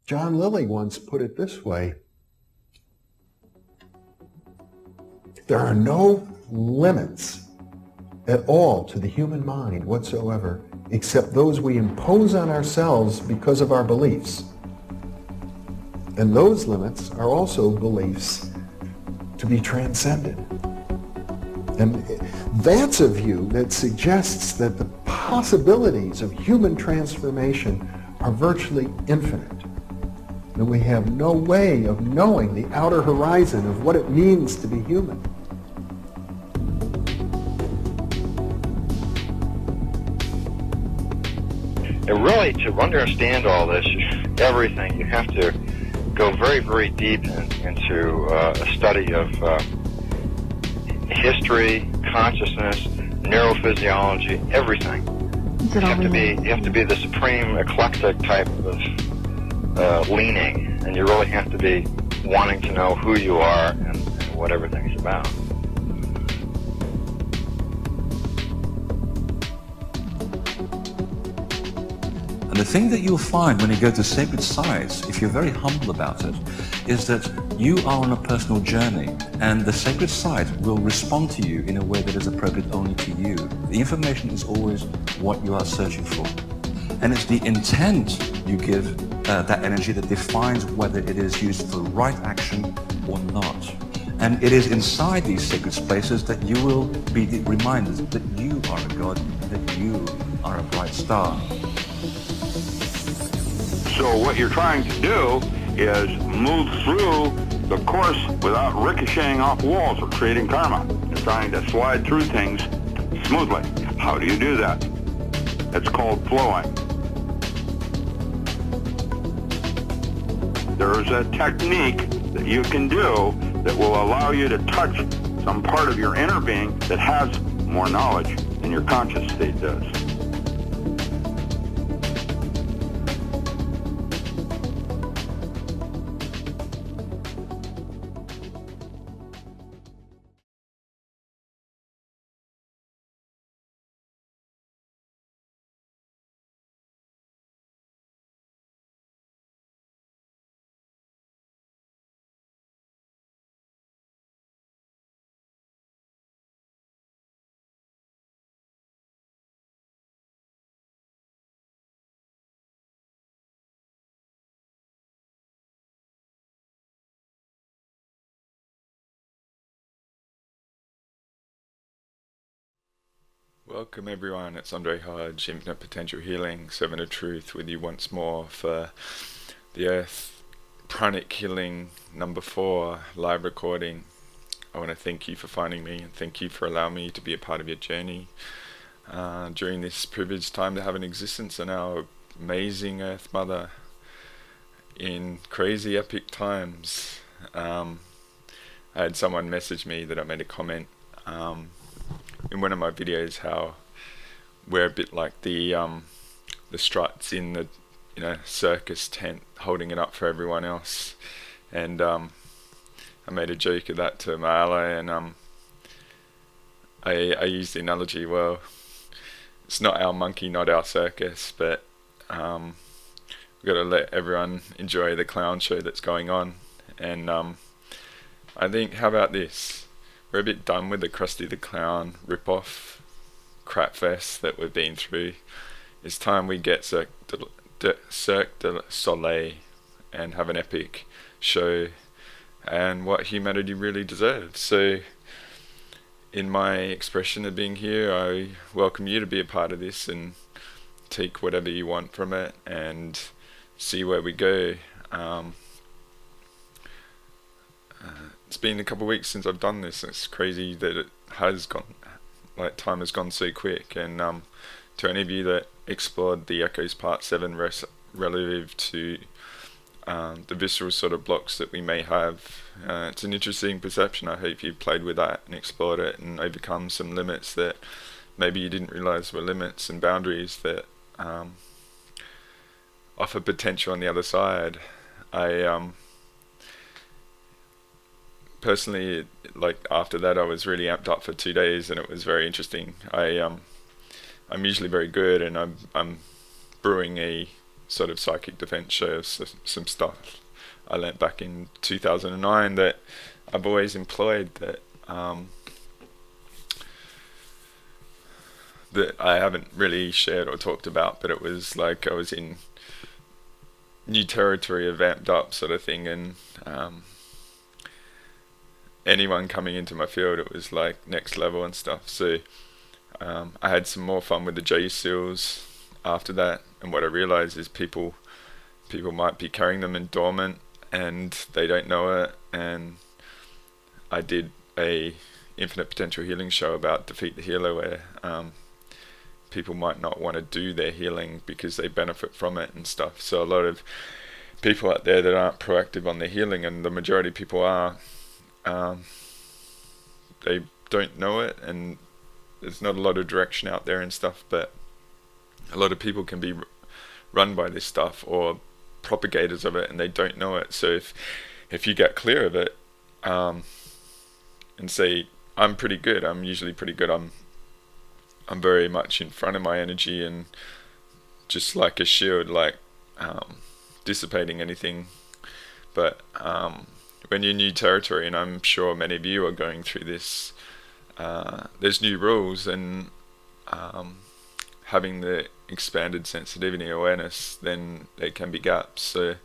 John Lilly once put it this way: there are no limits at all to the human mind whatsoever, except those we impose on ourselves because of our beliefs. And those limits are also beliefs to be transcended. And that's a view that suggests that the possibilities of human transformation are virtually infinite. And we have no way of knowing the outer horizon of what it means to be human. And really, to understand all this, everything, you have to go very, very deep into a study of history, consciousness, neurophysiology, everything. You have to be the supreme eclectic type of leaning, and you really have to be wanting to know who you are and what everything's about. And the thing that you'll find when you go to sacred sites, if you're very humble about it, is that you are on a personal journey, and the sacred site will respond to you in a way that is appropriate only to you. The information is always what you are searching for. And it's the intent you give that energy that defines whether it is used for right action or not. And it is inside these sacred spaces that you will be reminded that you are a god, that you are a bright star. So what you're trying to do is move through the course without ricocheting off walls or creating karma. You're trying to slide through things smoothly. How do you do that? It's called flowing. There's a technique that you can do that will allow you to touch some part of your inner being that has more knowledge than your conscious state does. Welcome everyone, it's Sunday Hodge, Infinite Potential Healing, Servant of Truth, with you once more for the Earth Pranic Healing number 4 live recording. I want to thank you for finding me and thank you for allowing me to be a part of your journey during this privileged time to have an existence in our amazing Earth Mother in crazy epic times. I had someone message me that I made a comment in one of my videos how we're a bit like the struts in the circus tent holding it up for everyone else, and I made a joke of that to my ally, and I used the analogy, well, it's not our monkey, not our circus, but we've got to let everyone enjoy the clown show that's going on. And I think, how about this? We're a bit done with the Krusty the Clown rip-off crap fest that we've been through. It's time we get Cirque du Soleil and have an epic show and what humanity really deserves. So in my expression of being here, I welcome you to be a part of this and take whatever you want from it and see where we go. It's been a couple of weeks since I've done this. It's crazy that it has gone, like time has gone so quick. And to any of you that explored the Echoes Part 7 relative to the visceral sort of blocks that we may have, it's an interesting perception. I hope you played with that and explored it and overcome some limits that maybe you didn't realize were limits, and boundaries that offer potential on the other side. I personally, like after that, I was really amped up for 2 days, and it was very interesting. I'm usually very good, and I'm brewing a sort of psychic defense shows some stuff I learnt back in 2009 that I've always employed, that that I haven't really shared or talked about, but it was like I was in new territory, a vamped up sort of thing, and anyone coming into my field, it was like next level and stuff. So I had some more fun with the J seals after that, and what I realized is people might be carrying them in dormant and they don't know it. And I did a infinite potential healing show about Defeat the Healer, where people might not want to do their healing because they benefit from it and stuff. So a lot of people out there that aren't proactive on their healing, and the majority of people are, they don't know it, and there's not a lot of direction out there and stuff, but a lot of people can be run by this stuff or propagators of it, and they don't know it. So if you get clear of it, and say, I'm pretty good, I'm usually pretty good, I'm very much in front of my energy and just like a shield, like dissipating anything. But when you're new territory, and I'm sure many of you are going through this, there's new rules, and having the expanded sensitivity awareness, then there can be gaps. So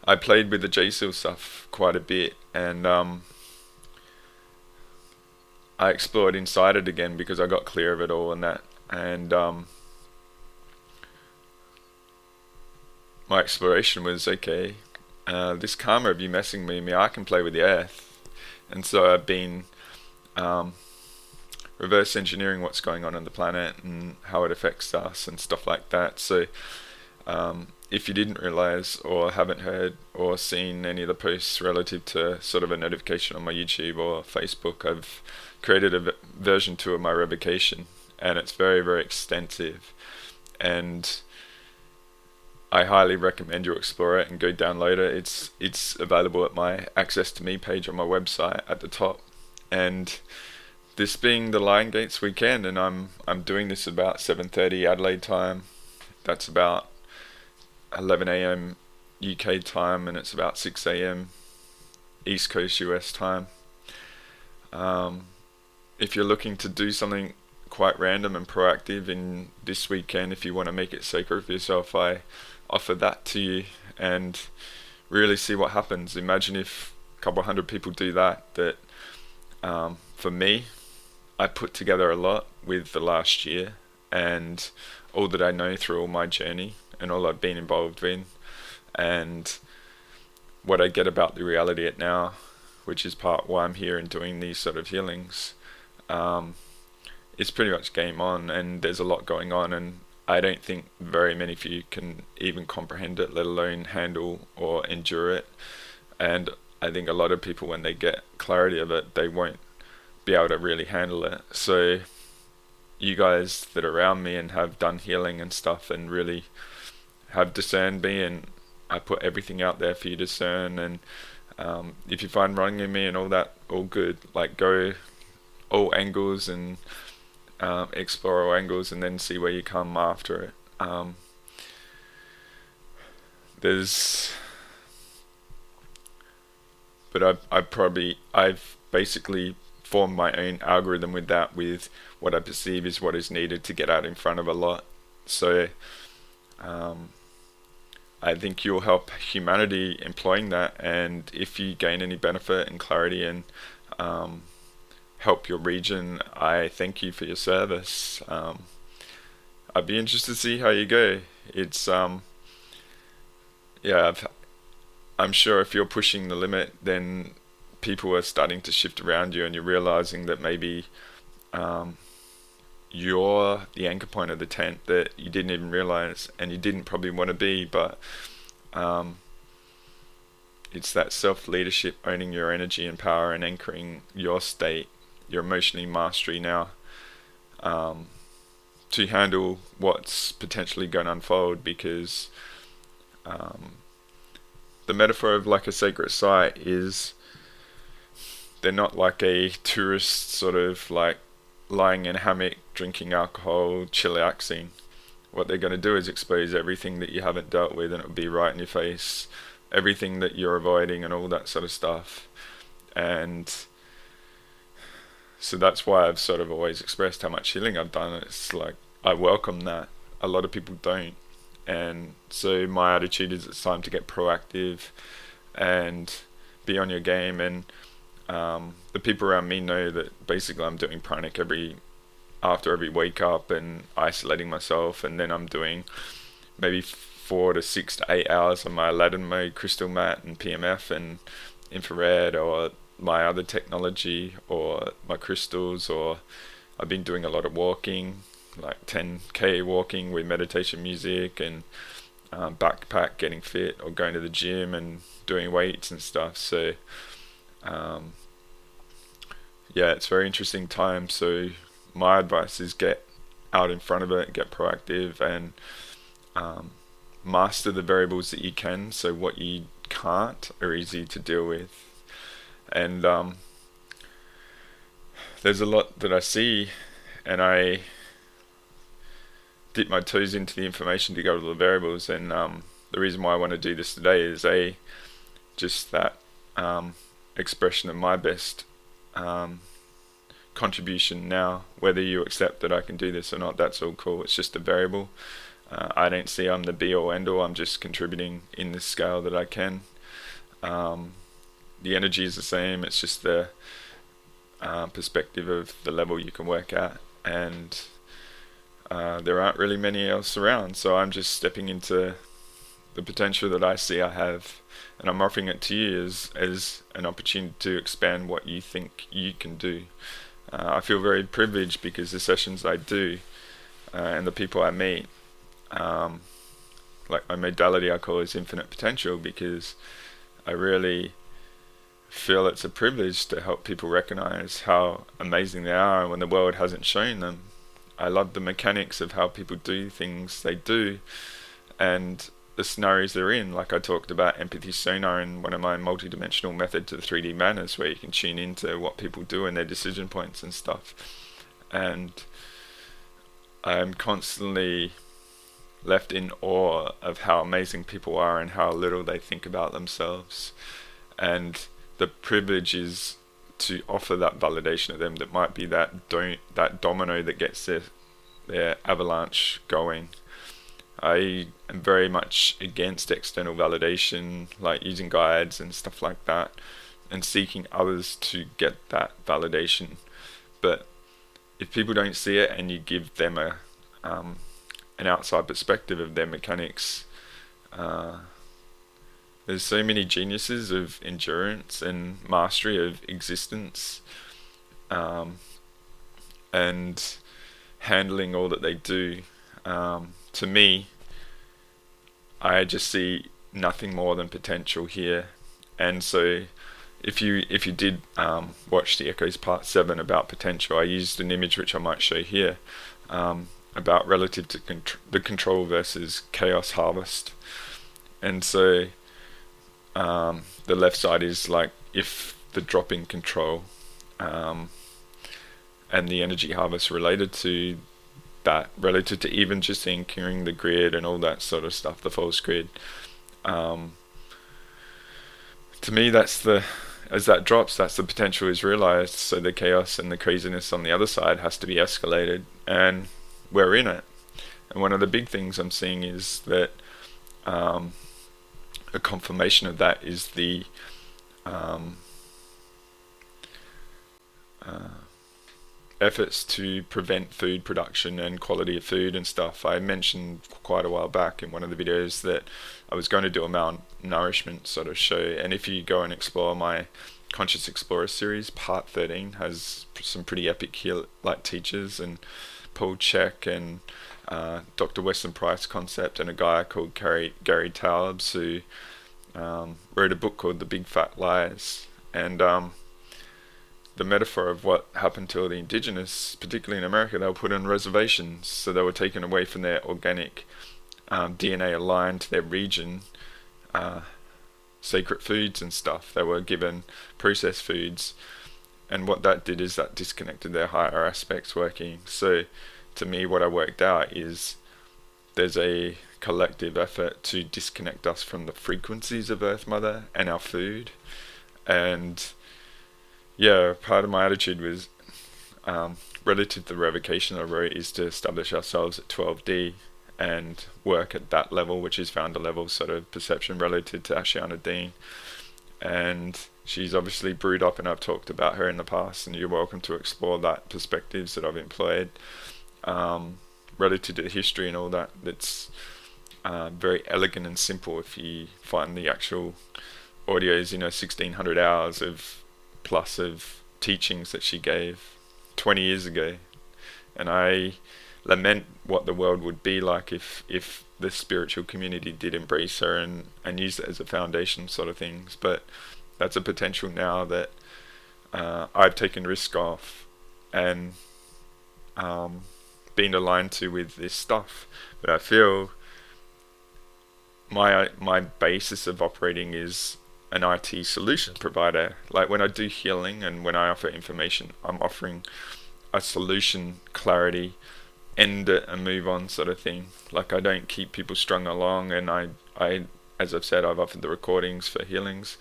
I played with the JSEAL stuff quite a bit, and I explored inside it again because I got clear of it all and that. And my exploration was, okay, this karma of you messing with me, I can play with the earth. And so I've been reverse engineering what's going on the planet and how it affects us and stuff like that. So if you didn't realize or haven't heard or seen any of the posts relative to sort of a notification on my YouTube or Facebook, I've created a version 2 of my revocation, and it's very, very extensive, and I highly recommend you explore it and go download it. It's available at my Access to Me page on my website at the top. And this being the Lion Gates weekend, and I'm doing this about 7:30 Adelaide time. That's about 11 a.m. UK time, and it's about 6 a.m. East Coast US time. If you're looking to do something quite random and proactive in this weekend, if you want to make it sacred for yourself, I offer that to you and really see what happens. Imagine if a couple hundred people do that. For me, I put together a lot with the last year and all that I know through all my journey and all I've been involved in, and what I get about the reality at now, which is part why I'm here and doing these sort of healings. It's pretty much game on, and there's a lot going on, and I don't think very many of you can even comprehend it, let alone handle or endure it. And I think a lot of people, when they get clarity of it, they won't be able to really handle it. So you guys that are around me and have done healing and stuff and really have discerned me, and I put everything out there for you to discern, and if you find wrong in me and all that, all good. Like, go all angles and explore all angles, and then see where you come after it. I've basically formed my own algorithm with that, with what I perceive is what is needed to get out in front of a lot. So I think you'll help humanity employing that, and if you gain any benefit and clarity and help your region, I thank you for your service. I'd be interested to see how you go. It's I'm sure if you're pushing the limit, then people are starting to shift around you, and you're realizing that maybe you're the anchor point of the tent that you didn't even realize, and you didn't probably want to be, but it's that self-leadership, owning your energy and power and anchoring your state, your emotional mastery now, to handle what's potentially going to unfold. Because the metaphor of like a sacred site is, they're not like a tourist sort of like lying in a hammock drinking alcohol chillaxing. what they're going to do is expose everything that you haven't dealt with, and it'll be right in your face, everything that you're avoiding and all that sort of stuff. And so that's why I've sort of always expressed how much healing I've done. It's like, I welcome that. A lot of people don't. And so my attitude is it's time to get proactive and be on your game. And the people around me know that basically I'm doing pranic after every wake up and isolating myself, and then I'm doing maybe 4 to 6 to 8 hours on my Aladdin mode crystal mat and PMF and infrared, or my other technology, or my crystals, or I've been doing a lot of walking, like 10k walking with meditation music, and backpack getting fit, or going to the gym and doing weights and stuff. So yeah, it's a very interesting time. So my advice is get out in front of it, get proactive, and master the variables that you can, so what you can't are easy to deal with. And there's a lot that I see, and I dip my toes into the information to go to the variables. And the reason why I want to do this today is just that expression of my best contribution now. Whether you accept that I can do this or not, that's all cool. It's just a variable. I don't see I'm the be all end all. I'm just contributing in this scale that I can. The energy is the same. It's just the perspective of the level you can work at, and there aren't really many else around. So I'm just stepping into the potential that I see I have, and I'm offering it to you as an opportunity to expand what you think you can do. I feel very privileged because the sessions I do and the people I meet, like my modality I call is infinite potential, because I really feel it's a privilege to help people recognize how amazing they are when the world hasn't shown them. I love the mechanics of how people do things they do and the scenarios they're in. Like I talked about empathy sonar in one of my multidimensional method to the 3D madness, where you can tune into what people do and their decision points and stuff. And I'm constantly left in awe of how amazing people are and how little they think about themselves. And the privilege is to offer that validation of them that might be that domino that gets their avalanche going. I am very much against external validation, like using guides and stuff like that, and seeking others to get that validation. But if people don't see it and you give them an outside perspective of their mechanics, there's so many geniuses of endurance and mastery of existence, and handling all that they do. To me, I just see nothing more than potential here. And so if you did watch the Echoes Part 7 about potential, I used an image which I might show here, about relative to the control versus chaos harvest. And so the left side is like if the drop in control and the energy harvest related to that, related to even just anchoring the grid and all that sort of stuff, the false grid. To me, that's as that drops, that's the potential is realized. So the chaos and the craziness on the other side has to be escalated, and we're in it. And one of the big things I'm seeing is that a confirmation of that is the efforts to prevent food production and quality of food and stuff. I mentioned quite a while back in one of the videos that I was going to do a malnourishment sort of show, and if you go and explore my Conscious Explorer series, part 13 has some pretty epic teachers, and Paul Chek and Dr. Weston Price Concept, and a guy called Gary Taubes who wrote a book called The Big Fat Lies. And the metaphor of what happened to all the indigenous, particularly in America, they were put on reservations, so they were taken away from their organic DNA aligned to their region, sacred foods and stuff. They were given processed foods, and what that did is that disconnected their higher aspects working. So to me, what I worked out is there's a collective effort to disconnect us from the frequencies of Earth Mother and our food. And yeah, part of my attitude was relative to the revocation I wrote is to establish ourselves at 12D and work at that level, which is founder level sort of perception relative to Ashiana Dean. And she's obviously brewed up, and I've talked about her in the past, and you're welcome to explore that perspectives that I've employed relative to the history and all that. That's very elegant and simple if you find the actual audios, 1600 hours of plus of teachings that she gave 20 years ago. And I lament what the world would be like if the spiritual community did embrace her and use it as a foundation sort of things. But that's a potential now that I've taken risk of and been aligned to with this stuff. But I feel my basis of operating is an IT solution provider. Like when I do healing and when I offer information, I'm offering a solution, clarity, end it and move on sort of thing. Like I don't keep people strung along, and I as I've said, I've offered the recordings for healings.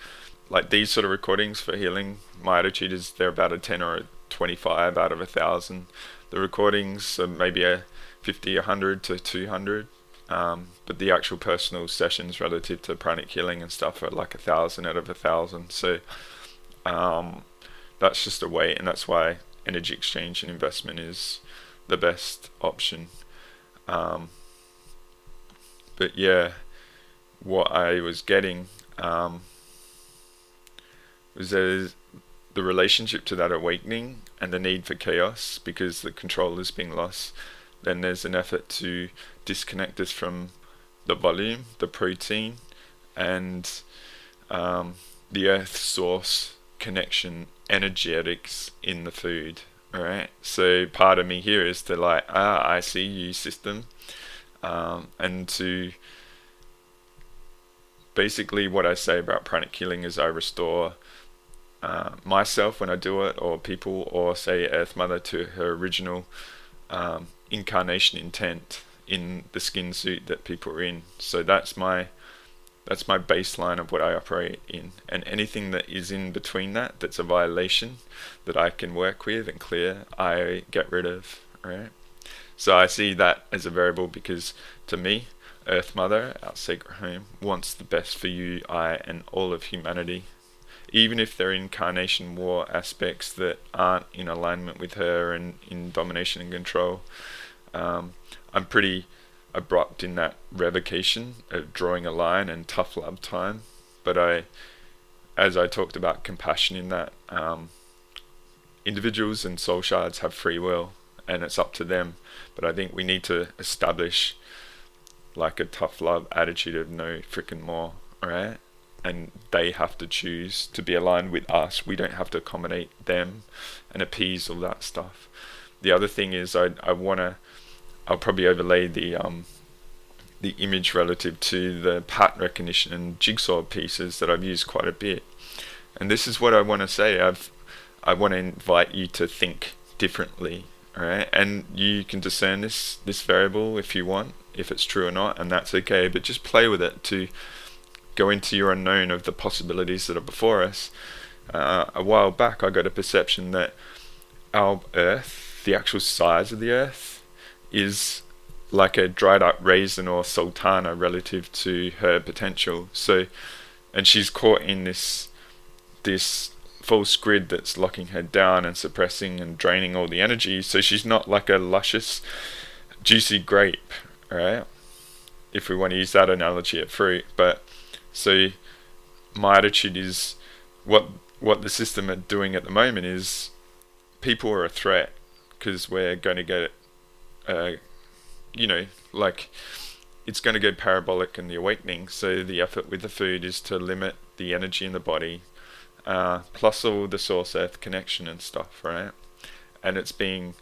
Like these sort of recordings for healing, my attitude is they're about a 10 or a 25 out of 1,000. The recordings are maybe a 50, 100 to 200. But the actual personal sessions relative to pranic healing and stuff are like 1,000 out of 1,000. So that's just a way, and that's why energy exchange and investment is the best option. But yeah, what I was getting was there's the relationship to that awakening and the need for chaos because the control is being lost. Then there's an effort to disconnect us from the volume, the protein, and the earth source connection energetics in the food. Alright, so part of me here is to I see you system, and to basically what I say about pranic healing is I restore myself when I do it, or people, or say Earth Mother to her original incarnation intent in the skin suit that people are in. So that's my baseline of what I operate in, and anything that is in between that's a violation that I can work with and clear, I get rid of. Right? So I see that as a variable because to me, Earth Mother, our sacred home, wants the best for you, I, and all of humanity. Even if there are incarnation war aspects that aren't in alignment with her and in domination and control, I'm pretty abrupt in that revocation of drawing a line and tough love time. But as I talked about compassion in that, individuals and soul shards have free will and it's up to them. But I think we need to establish like a tough love attitude of no frickin' more, alright? And they have to choose to be aligned with us. We don't have to accommodate them and appease all that stuff. The other thing is I'll probably overlay the image relative to the pattern recognition and jigsaw pieces that I've used quite a bit. And this is what I want to say. I want to invite you to think differently, alright? And you can discern this variable if you want, if it's true or not, and that's okay. But just play with it to go into your unknown of the possibilities that are before us. A while back I got a perception that our Earth, the actual size of the Earth, is like a dried up raisin or sultana relative to her potential. So, and she's caught in this false grid that's locking her down and suppressing and draining all the energy. So she's not like a luscious, juicy grape, right? If we want to use that analogy at fruit. But so my attitude is what the system are doing at the moment is people are a threat because we're going to get like it's going to go parabolic in the awakening. So the effort with the food is to limit the energy in the body, plus all the source earth connection and stuff, right? And it's being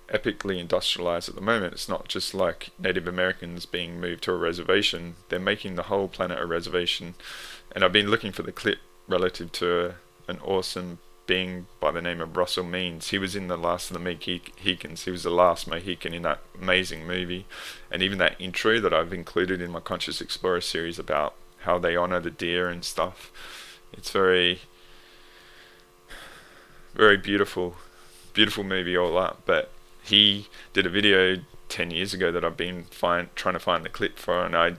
epically industrialized at the moment. It's not just like Native Americans being moved to a reservation. They're making the whole planet a reservation. And I've been looking for the clip relative to an awesome being by the name of Russell Means. He was in the Last of the Mohicans. He was the last Mohican in that amazing movie. And even that intro that I've included in my Conscious Explorer series about how they honor the deer and stuff. It's very, very beautiful movie all up. But he did a video 10 years ago that I've been trying to find the clip for, and I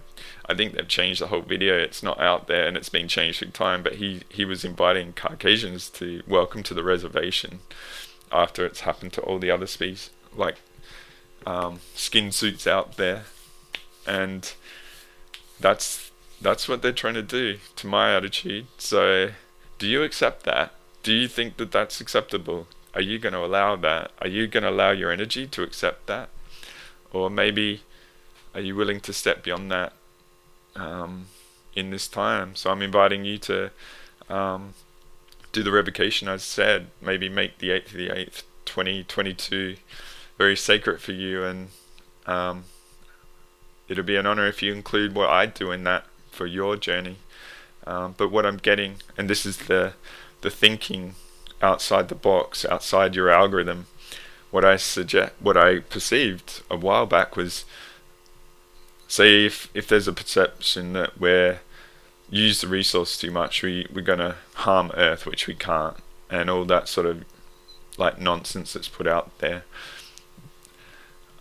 think they've changed the whole video. It's not out there, and it's been changed through time, but he was inviting Caucasians to welcome to the reservation after it's happened to all the other species, like skin suits out there. And that's what they're trying to do, to my attitude. So do you accept that? Do you think that that's acceptable? Are you going to allow that? Are you going to allow your energy to accept that? Or maybe are you willing to step beyond that in this time? So I'm inviting you to do the revocation, as I said. Maybe make the 8th of the 8th, 2022 very sacred for you, and it'll be an honor if you include what I do in that for your journey. But what I'm getting, and this is the thinking outside the box, outside your algorithm, what I perceived a while back was, say if there's a perception that we're use the resource too much, we're going to harm Earth, which we can't, and all that sort of like nonsense that's put out there,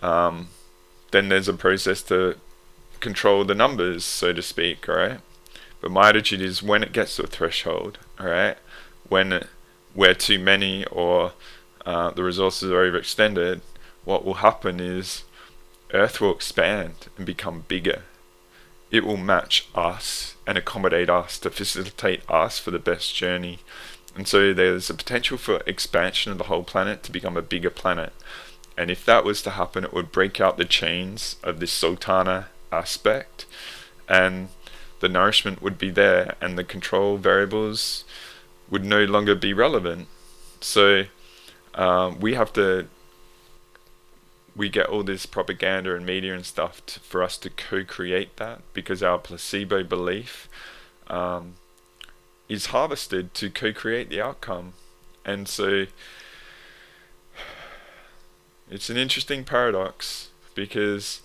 then there's a process to control the numbers, so to speak, alright? But my attitude is, when it gets to a threshold, alright, when we're too many, or the resources are overextended, what will happen is Earth will expand and become bigger. It will match us and accommodate us to facilitate us for the best journey. And so there's a potential for expansion of the whole planet to become a bigger planet. And if that was to happen, it would break out the chains of this Sultana aspect, and the nourishment would be there, and the control variables would no longer be relevant. So we get all this propaganda and media and stuff for us to co-create that, because our placebo belief is harvested to co-create the outcome. And so it's an interesting paradox, because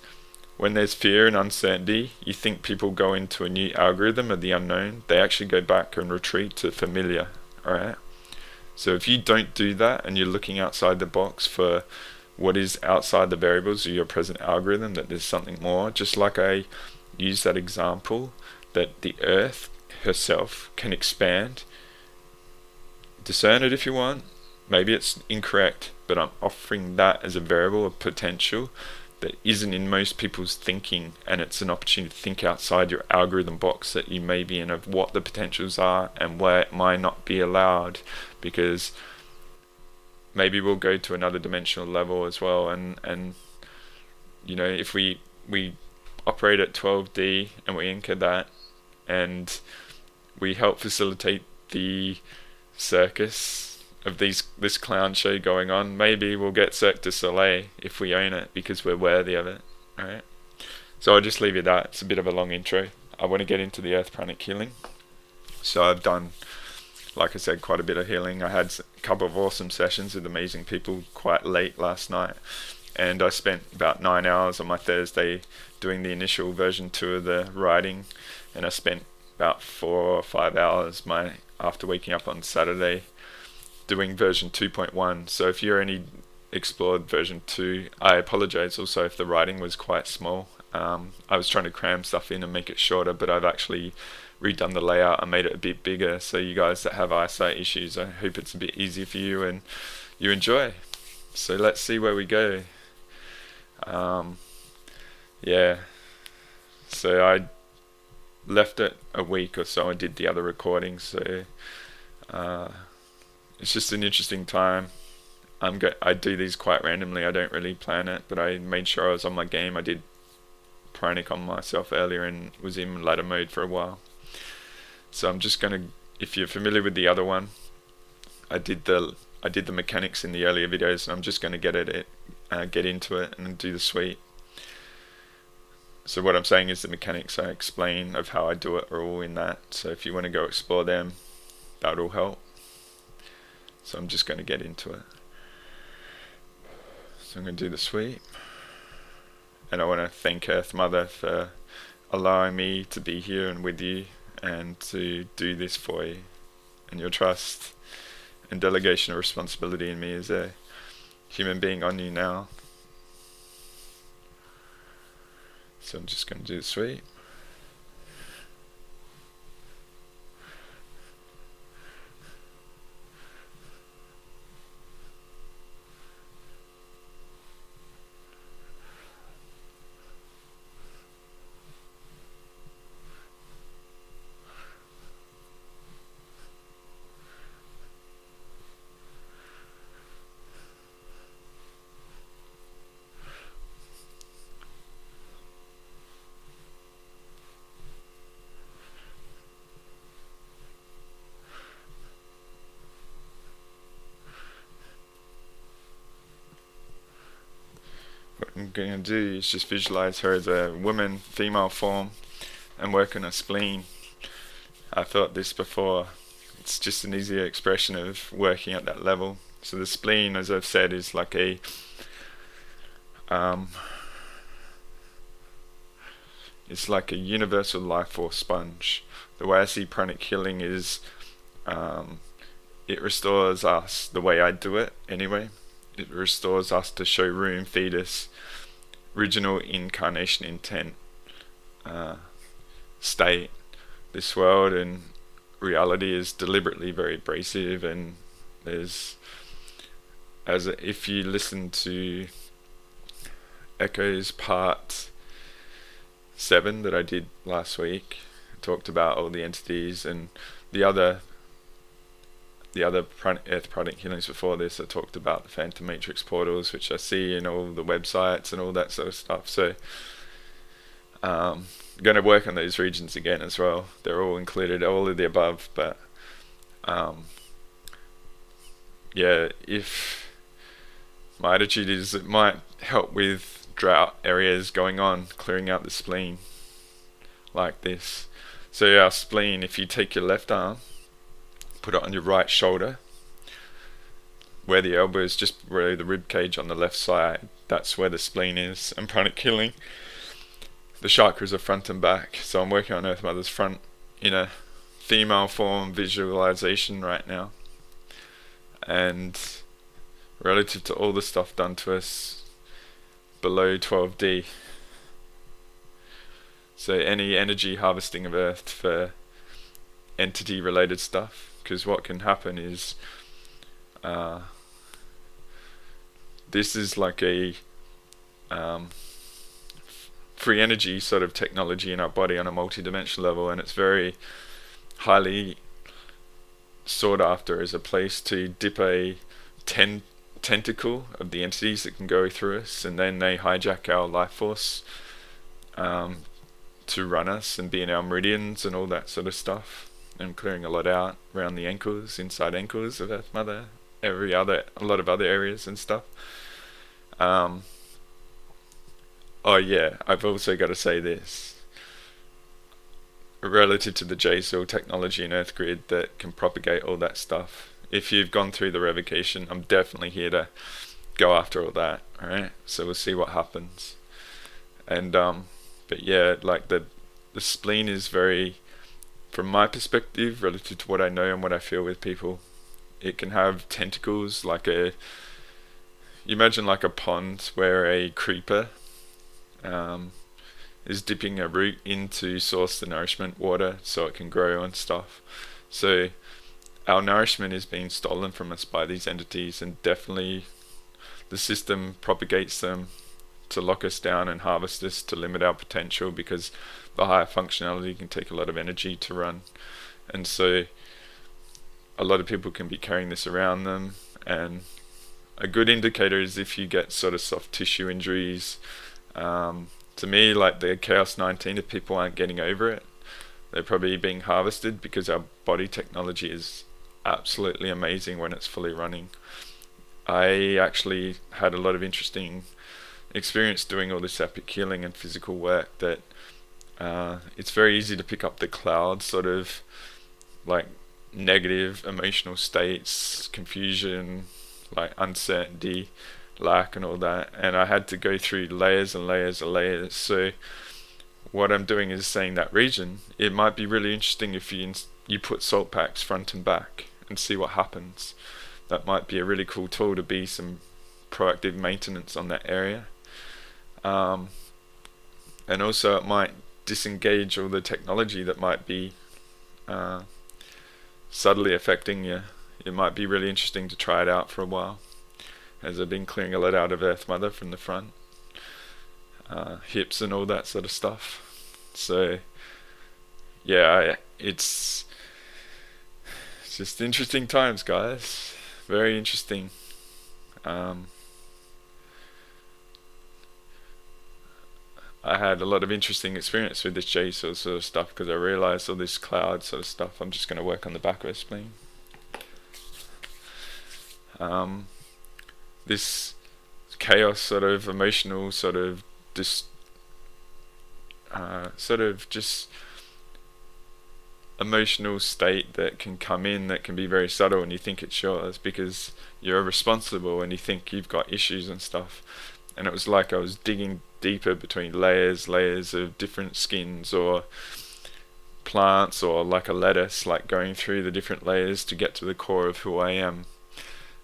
when there's fear and uncertainty, you think people go into a new algorithm of the unknown. They actually go back and retreat to familiar, alright? So if you don't do that, and you're looking outside the box for what is outside the variables of your present algorithm, that there's something more, just like I use that example, that the Earth herself can expand. Discern it if you want. Maybe it's incorrect, but I'm offering that as a variable of potential that isn't in most people's thinking, and it's an opportunity to think outside your algorithm box that you may be in, of what the potentials are and where it might not be allowed, because maybe we'll go to another dimensional level as well. And you know, if we operate at 12D and we anchor that, and we help facilitate the circus of this clown show going on, maybe we'll get Cirque du Soleil if we own it, because we're worthy of it. Alright, so I'll just leave you that. It's a bit of a long intro. I want to get into the Earth Pranic Healing. So I've done, like I said, quite a bit of healing. I had a couple of awesome sessions with amazing people quite late last night, and I spent about 9 hours on my Thursday doing the initial version 2 of the writing, and I spent about 4 or 5 hours after waking up on Saturday doing version 2.1. So if you only explored version 2, I apologize also if the writing was quite small. I was trying to cram stuff in and make it shorter, but I've actually redone the layout and made it a bit bigger, so you guys that have eyesight issues, I hope it's a bit easier for you and you enjoy. So let's see where we go. Yeah, so I left it a week or so. I did the other recordings, so it's just an interesting time. I do these quite randomly. I don't really plan it, but I made sure I was on my game. I did pranic on myself earlier and was in ladder mode for a while. So I'm just gonna, if you're familiar with the other one, I did the mechanics in the earlier videos, and I'm just gonna get into it and do the suite. So what I'm saying is the mechanics I explain of how I do it are all in that. So if you want to go explore them, that'll help. So I'm just going to get into it. So I'm going to do the sweep. And I want to thank Earth Mother for allowing me to be here and with you and to do this for you. And your trust and delegation of responsibility in me as a human being on you now. So I'm just going to do the sweep. What I'm going to do is just visualize her as a woman, female form, and work on her spleen. I thought this before. It's just an easier expression of working at that level. So the spleen, as I've said, is like a it's like a universal life force sponge. The way I see pranic healing is it restores us the way I do it anyway. It restores us to show room, fetus, original incarnation intent, state. This world and reality is deliberately very abrasive, and there's, if you listen to Echoes Part 7 that I did last week, I talked about all the entities, and the other Earth Pranic Healings before this, I talked about the Phantom Matrix portals, which I see in all the websites and all that sort of stuff. So I'm going to work on those regions again as well. They're all included, all of the above, but yeah, if my attitude is it might help with drought areas going on, clearing out the spleen like this. So our spleen, if you take your left arm, put it on your right shoulder, where the elbow is, just below the rib cage on the left side, that's where the spleen is. And pranic healing, the chakras are front and back. So I'm working on Earth Mother's front in a female form visualization right now. And relative to all the stuff done to us below 12D, so any energy harvesting of Earth for entity related stuff, because what can happen is this is like a free energy sort of technology in our body on a multi-dimensional level, and it's very highly sought after as a place to dip a tentacle of the entities that can go through us, and then they hijack our life force to run us and be in our meridians and all that sort of stuff. I'm clearing a lot out around the ankles, inside ankles of Earth Mother, a lot of other areas and stuff. Oh yeah, I've also got to say this. Relative to the J-Cell technology and Earth Grid that can propagate all that stuff, if you've gone through the revocation, I'm definitely here to go after all that, alright? So we'll see what happens. And but yeah, like the spleen is very, from my perspective, relative to what I know and what I feel with people, it can have tentacles like you imagine like a pond where a creeper is dipping a root in to source the nourishment water so it can grow and stuff. So our nourishment is being stolen from us by these entities, and definitely the system propagates them to lock us down and harvest us to limit our potential, because the higher functionality can take a lot of energy to run. And so a lot of people can be carrying this around them, and a good indicator is if you get sort of soft tissue injuries. To me, like the Chaos 19, if people aren't getting over it, they're probably being harvested, because our body technology is absolutely amazing when it's fully running. I actually had a lot of interesting experience doing all this epic healing and physical work, that it's very easy to pick up the cloud sort of like negative emotional states, confusion, like uncertainty, lack and all that, and I had to go through layers and layers and layers. So what I'm doing is saying that region, it might be really interesting if you put salt packs front and back and see what happens. That might be a really cool tool to be some proactive maintenance on that area. And also it might disengage all the technology that might be subtly affecting you. It might be really interesting to try it out for a while, as I've been clearing a lot out of Earth Mother from the front, hips and all that sort of stuff. So yeah, it's just interesting times, guys. Very interesting. I had a lot of interesting experience with this J sort of stuff, because I realized all this cloud sort of stuff. I'm just going to work on the back of the spleen. This chaos sort of emotional sort of just emotional state that can come in, that can be very subtle, and you think it's yours because you're responsible and you think you've got issues and stuff. And it was like I was digging deeper between layers of different skins or plants, or like a lettuce, like going through the different layers to get to the core of who I am.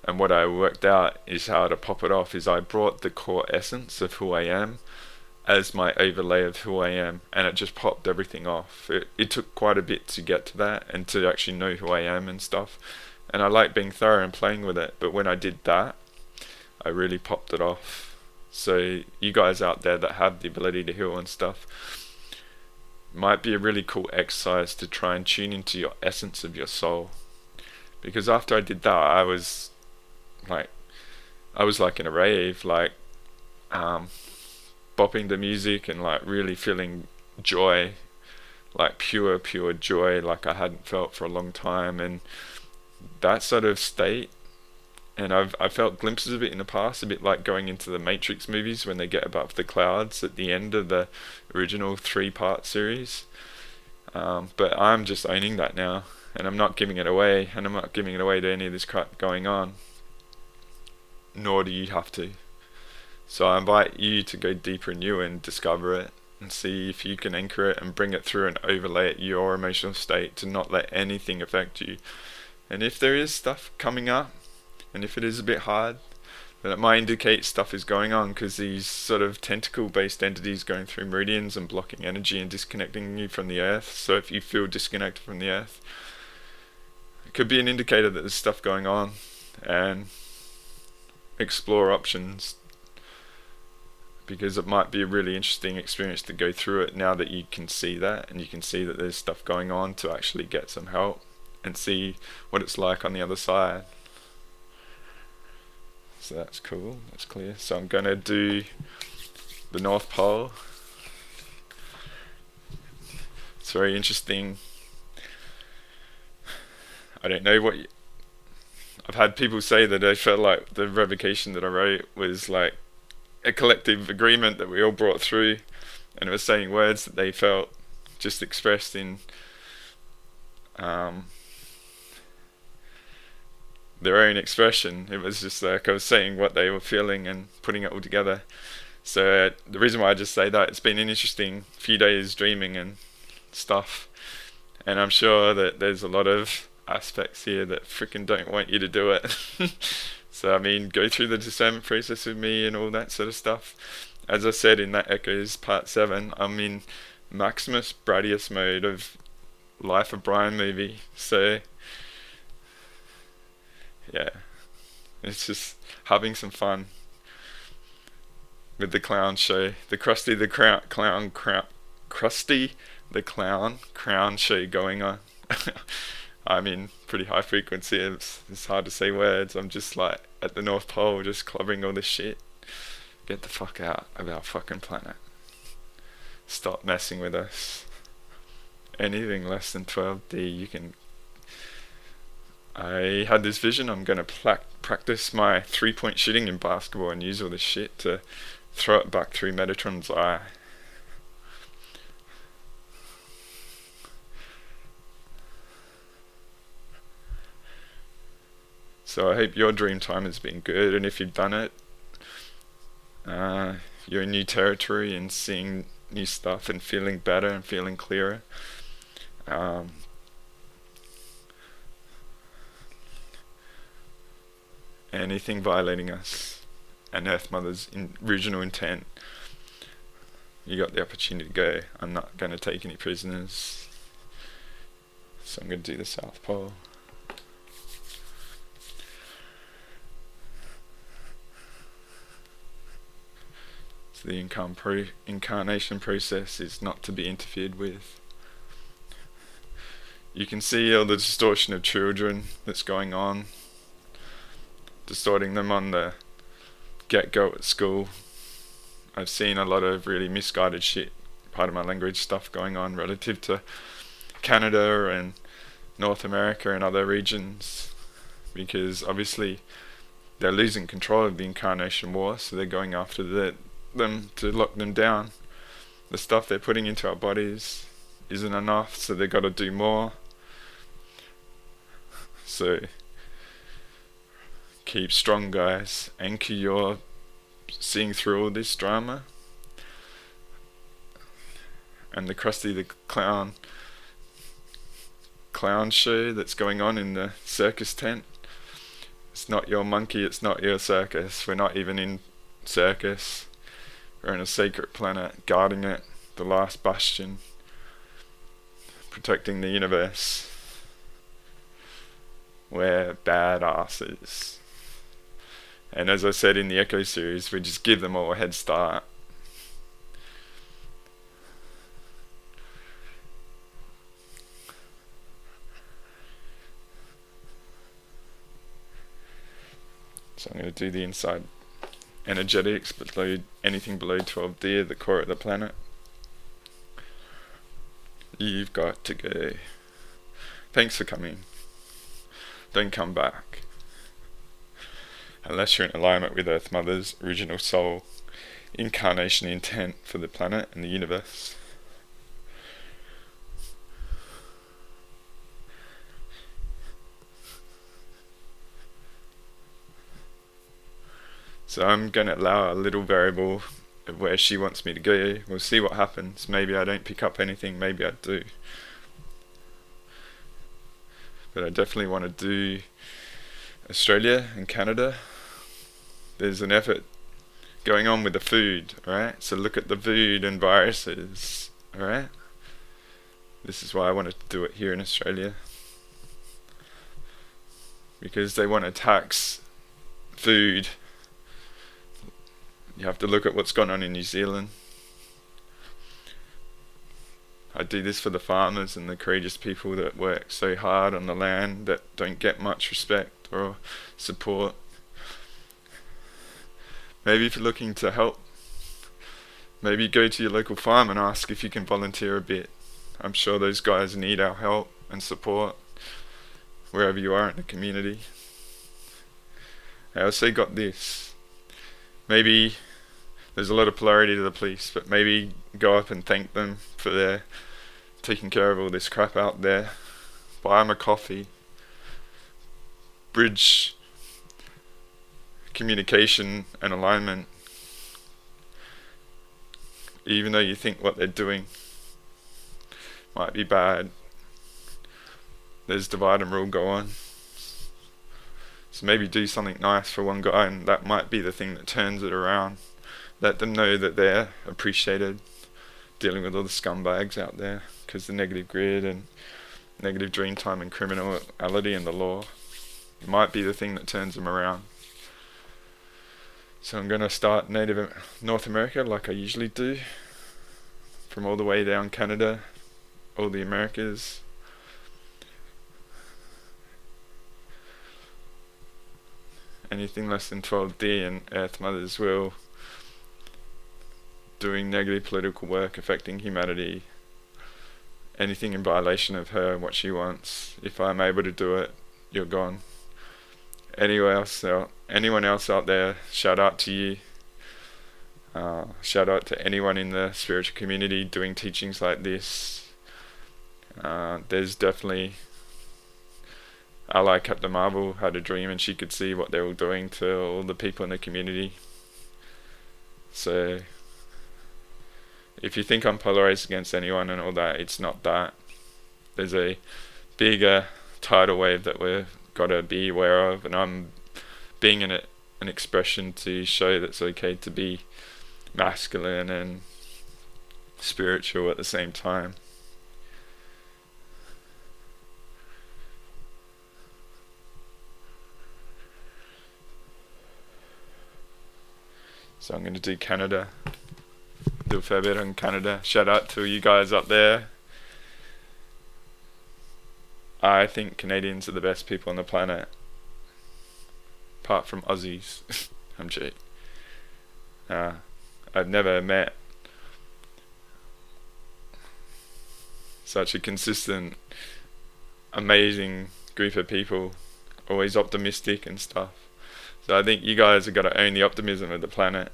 And what I worked out is how to pop it off is I brought the core essence of who I am as my overlay of who I am, and it just popped everything off. It took quite a bit to get to that and to actually know who I am and stuff. And I like being thorough and playing with it, but when I did that, I really popped it off. So you guys out there that have the ability to heal and stuff, might be a really cool exercise to try and tune into your essence of your soul. Because after I did that, I was like in a rave, like bopping the music and like really feeling joy, like pure joy, like I hadn't felt for a long time. And that sort of state, and I felt glimpses of it in the past, a bit like going into the Matrix movies when they get above the clouds at the end of the original 3-part series. But I'm just owning that now, and I'm not giving it away, and I'm not giving it away to any of this crap going on, nor do you have to. So I invite you to go deeper in you and discover it, and see if you can anchor it and bring it through and overlay it your emotional state, to not let anything affect you. And if there is stuff coming up, and if it is a bit hard, then it might indicate stuff is going on, because these sort of tentacle-based entities going through meridians and blocking energy and disconnecting you from the earth. So if you feel disconnected from the earth, it could be an indicator that there's stuff going on, and explore options, because it might be a really interesting experience to go through it now that you can see that, and you can see that there's stuff going on, to actually get some help and see what it's like on the other side. So that's cool, that's clear. So I'm going to do the North Pole. It's very interesting. I don't know what I've had people say that they felt like the revocation that I wrote was like a collective agreement that we all brought through, and it was saying words that they felt just expressed in their own expression. It was just like I was saying what they were feeling and putting it all together. So the reason why I just say that, it's been an interesting few days dreaming and stuff, and I'm sure that there's a lot of aspects here that freaking don't want you to do it. So I mean, go through the discernment process with me and all that sort of stuff. As I said in that Echoes Part 7, I'm in Maximus Bradius mode of Life of Brian movie. So yeah, it's just having some fun with the clown show, the Krusty the Clown crown show going on. I'm in pretty high frequency. It's hard to say words. I'm just like at the North Pole, just clobbering all this shit. Get the fuck out of our fucking planet. Stop messing with us. Anything less than 12D, you can. I had this vision. I'm going to practice my 3-point shooting in basketball and use all this shit to throw it back through Metatron's eye. So I hope your dream time has been good, and if you've done it, you're in new territory and seeing new stuff and feeling better and feeling clearer. Anything violating us and Earth Mother's original intent, you got the opportunity to go. I'm not going to take any prisoners, so I'm going to do the South Pole. So the incarnation process is not to be interfered with. You can see all the distortion of children that's going on, distorting them on the get-go at school. I've seen a lot of really misguided shit, part of my language stuff going on relative to Canada and North America and other regions, because obviously they're losing control of the incarnation war, so they're going after them to lock them down. The stuff they're putting into our bodies isn't enough, so they've got to do more. So keep strong, guys. Anchor your seeing through all this drama. And the Krusty the clown show that's going on in the circus tent. It's not your monkey, it's not your circus. We're not even in circus. We're on a sacred planet, guarding it, the last bastion, protecting the universe. We're badasses. And as I said in the Echo series, we just give them all a head start. So I'm going to do the inside energetics, anything below 12D at the core of the planet. You've got to go. Thanks for coming. Don't come back. Unless you're in alignment with Earth Mother's original soul, incarnation intent for the planet and the universe. So I'm going to allow a little variable of where she wants me to go. We'll see what happens. Maybe I don't pick up anything, maybe I do. But I definitely want to do Australia and Canada. There's an effort going on with the food, alright? So look at the food and viruses, alright? This is why I wanted to do it here in Australia. Because they want to tax food. You have to look at what's gone on in New Zealand. I do this for the farmers and the courageous people that work so hard on the land that don't get much respect or support. Maybe if you're looking to help, maybe go to your local farm and ask if you can volunteer a bit. I'm sure those guys need our help and support wherever you are in the community. I also got this. Maybe there's a lot of polarity to the police, but maybe go up and thank them for their taking care of all this crap out there. Buy them a coffee. Bridge communication and alignment. Even though you think what they're doing might be bad, there's divide and rule go on. So maybe do something nice for one guy, and that might be the thing that turns it around. Let them know that they're appreciated, dealing with all the scumbags out there, because the negative grid and negative dream time and criminality and the law might be the thing that turns them around. So I'm going to start North America like I usually do, from all the way down Canada, all the Americas. Anything less than 12D and Earth Mother's will, doing negative political work affecting humanity, anything in violation of her and what she wants. If I'm able to do it, you're gone. Anyone else out there, shout out to you. Shout out to anyone in the spiritual community doing teachings like this. There's definitely ally Captain Marvel had a dream and she could see what they were doing to all the people in the community. So if you think I'm polarized against anyone and all that, it's not that. There's a bigger tidal wave that we've got to be aware of, and I'm being in it an expression to show that it's okay to be masculine and spiritual at the same time. So I'm going to do Canada. Do a fair bit on Canada. Shout out to you guys up there. I think Canadians are the best people on the planet. Apart from Aussies. I'm joking. I've never met such a consistent, amazing group of people. Always optimistic and stuff. So I think you guys have got to own the optimism of the planet.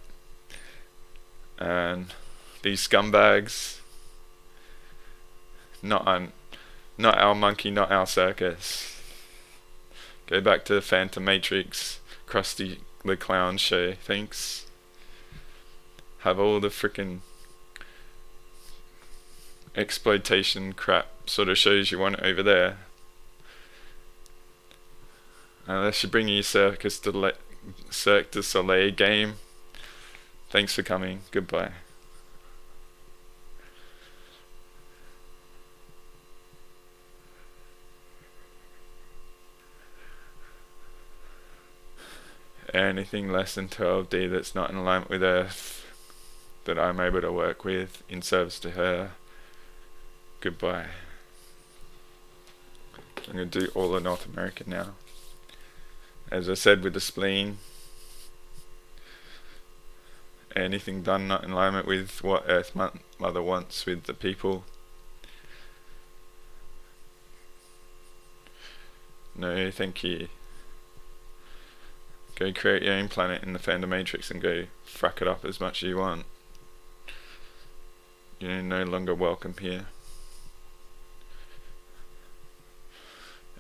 And these scumbags, not our monkey, not our circus. Go back to the Phantom Matrix, Krusty the Clown show, thanks. Have all the frickin' exploitation crap sort of shows you want over there. Unless you bring your Cirque du Soleil game. Thanks for coming. Goodbye. Anything less than 12D that's not in alignment with Earth that I'm able to work with in service to her. Goodbye. I'm going to do all of North America now. As I said with the spleen, anything done not in alignment with what Earth Mother wants with the people. No, thank you. Go create your own planet in the Phantom Matrix and go frack it up as much as you want. You're no longer welcome here.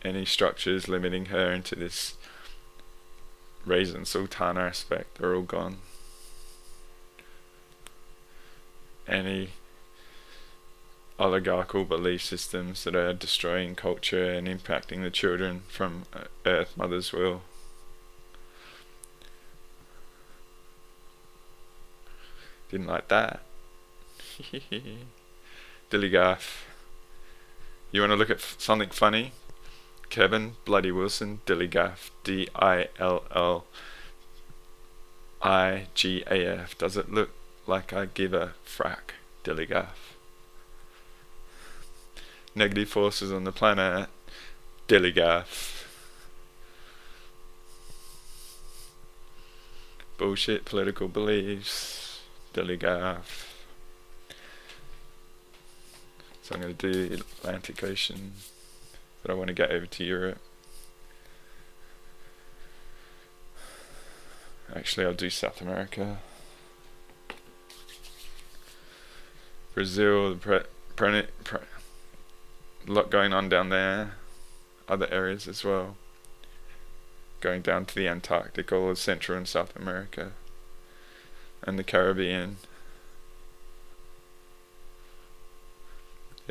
Any structures limiting her into this Raisin Sultana aspect are all gone. Any oligarchical belief systems that are destroying culture and impacting the children from Earth Mother's will. Didn't like that. Dillygaff. You want to look at something funny? Kevin Bloody Wilson Dillygaff. DILLIGAF. Does it look like I give a frack? Dillygaff. Negative forces on the planet. Dillygaff. Bullshit political beliefs. Dillygaff. So I'm going to do Atlantic Ocean, but I want to get over to Europe. Actually, I'll do South America. Brazil, a lot going on down there. Other areas as well. Going down to the Antarctic, all of Central and South America. And the Caribbean.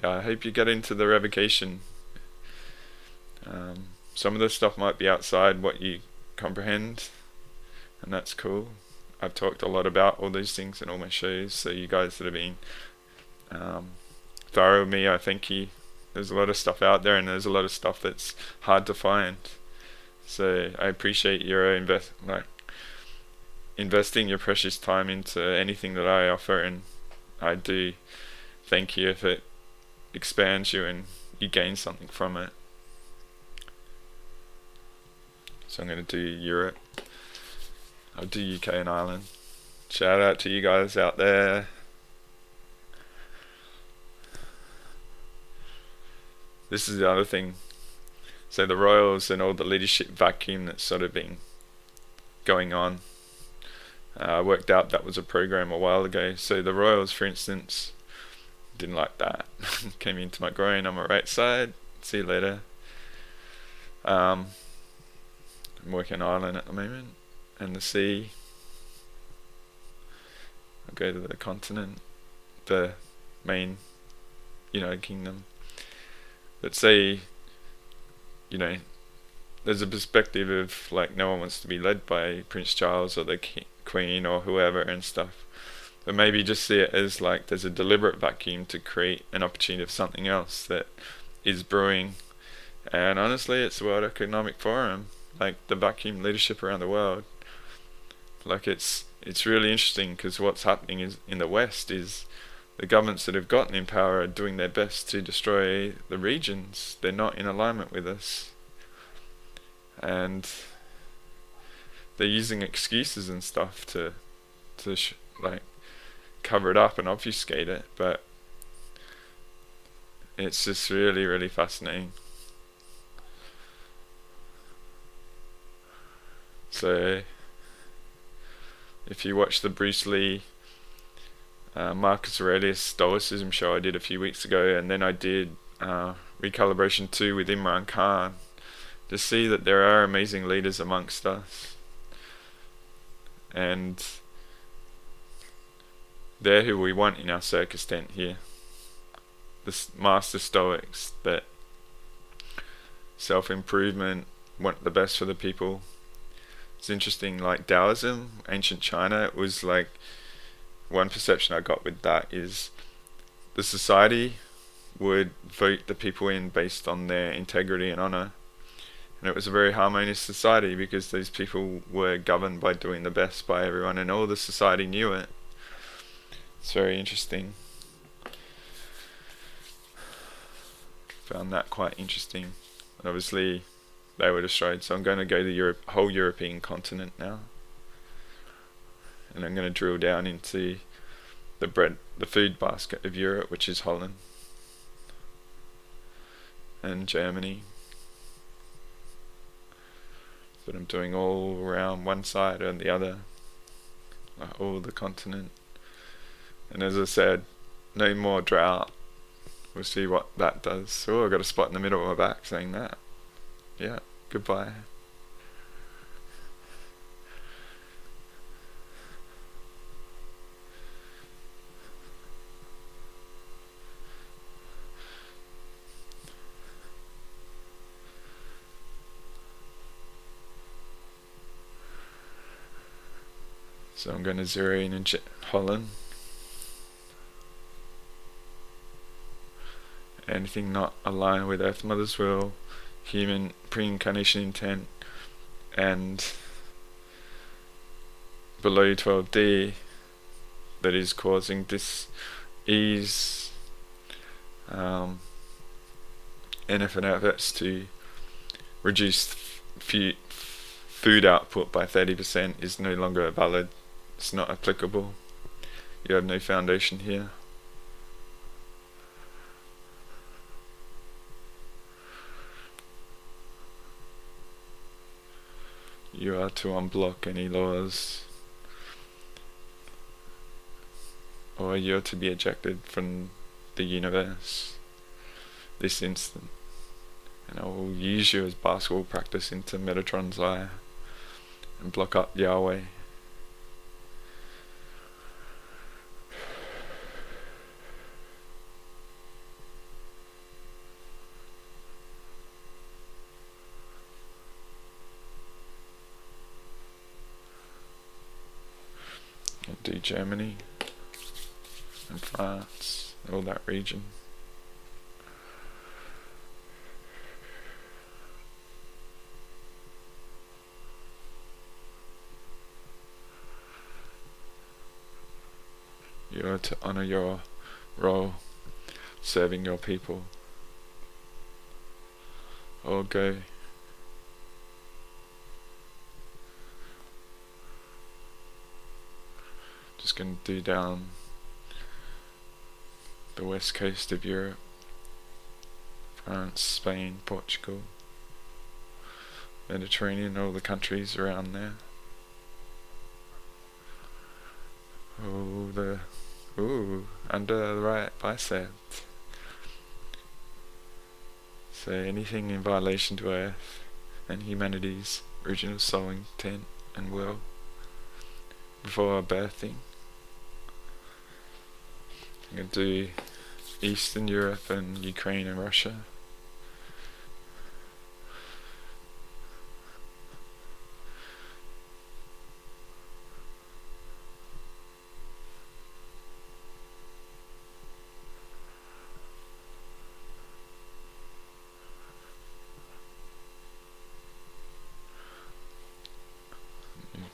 Yeah, I hope you get into the revocation. Some of the stuff might be outside what you comprehend, and that's cool. I've talked a lot about all these things in all my shows, so you guys that have been thorough with me, I thank you. There's a lot of stuff out there, and there's a lot of stuff that's hard to find. So I appreciate your investing your precious time into anything that I offer, and I do thank you if it expands you and you gain something from it. So I'm going to do Europe. I'll do UK and Ireland. Shout out to you guys out there. This is the other thing. So the royals and all the leadership vacuum that's sort of been going on. I worked out that was a program a while ago. So the royals, for instance, didn't like that. Came into my groin on my right side. See you later. I'm working on Ireland at the moment, and the sea. I'll go to the continent, the main United Kingdom. But say, there's a perspective of like no one wants to be led by Prince Charles or the Queen or whoever and stuff. But maybe just see it as like there's a deliberate vacuum to create an opportunity of something else that is brewing. And honestly, it's the World Economic Forum, like the vacuum leadership around the world. Like it's really interesting, because what's happening is in the West is the governments that have gotten in power are doing their best to destroy the regions. They're not in alignment with us, and they're using excuses and stuff to like cover it up and obfuscate it. But it's just really, really fascinating. So if you watch the Bruce Lee, Marcus Aurelius Stoicism show I did a few weeks ago, and then I did Recalibration 2 with Imran Khan, to see that there are amazing leaders amongst us, and they're who we want in our circus tent here. The master Stoics that self-improvement, want the best for the people. It's interesting, like Taoism, ancient China, it was like, one perception I got with that is the society would vote the people in based on their integrity and honor. And it was a very harmonious society because these people were governed by doing the best by everyone, and all the society knew it. It's very interesting. Found that quite interesting. And obviously they were destroyed, so I'm going to go to the whole European continent now, and I'm going to drill down into the food basket of Europe, which is Holland and Germany. But I'm doing all around one side and the other, like all the continent. And as I said, no more drought. We'll see what that does. Oh, I've got a spot in the middle of my back saying that. Yeah, goodbye. So I'm going to zero in Holland. Anything not aligned with Earth Mother's will, human pre-incarnation intent, and below 12D that is causing dis-ease, NF efforts to reduce food output by 30% is no longer valid. It's not applicable. You have no foundation here. You are to unblock any laws, or you're to be ejected from the universe this instant. And I will use you as basketball practice into Metatron's eye and block up Yahweh. And do Germany and France, all that region. You are to honor your role, serving your people. Or go. Just going to do down the west coast of Europe, France, Spain, Portugal, Mediterranean, all the countries around there. Under the right bicep. So anything in violation to Earth, and humanity's original soul intent and will before birthing. I'm going to do Eastern Europe and Ukraine and Russia.